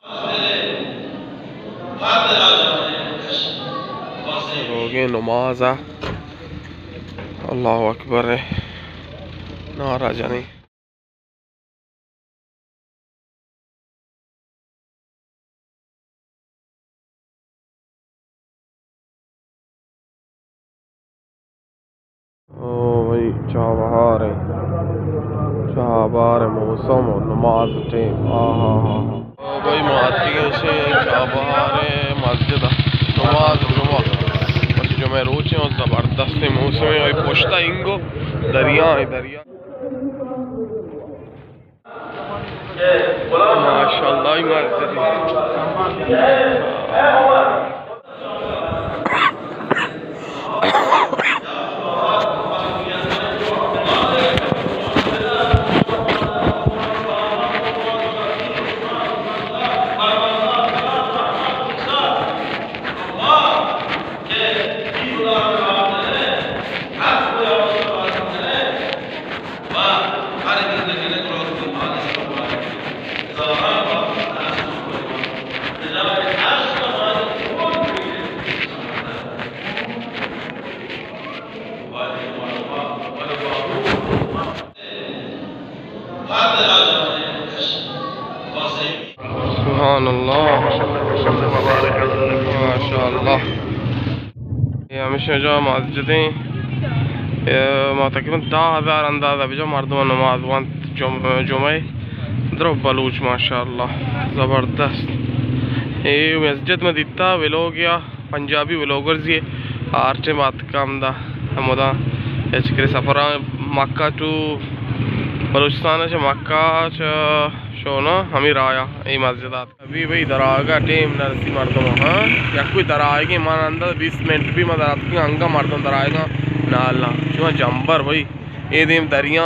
हो गए नमाज आ, अल्लाह अकबर है, नारा जानी। ओ भाई क्या बहार है, क्या बहार है मौसम और नमाज टाइम। हाँ हाँ हाँ हाँ। ओ भाई माती से क्या बहार है मस्जिद नमाज जुमा बस जो मैं रोचे और ज़बरदस्त मौसम है। पोश्ता इंगो दरिया है दरिया माशाल्लाह मस्जिद सुभानअल्लाह माशाअल्लाह। ये हमेशा जो मस्जिदें तकरीबन 10,000 अंदाजा भी जो मर्दों नमाज वंत जुमे द्रो बलूच माशाअल्लाह ज़बरदस्त। ये मस्जिद में दिता वे लोग या पंजाबी व्लॉगर्स ये आर्टे बात काम दा हमदा याचकरे सफरा मक्का टू बलूचिस्तान से मक्का शोना हमी राया ये मस्जिदात अभी भाई दरागा टेम नरसी मर्दों हाँ या कोई दराएगे मान अंदर 20 मिनट भी मदद अंगा मर्दों दराएगा नाला क्यों जंबर भाई ये देम दरिया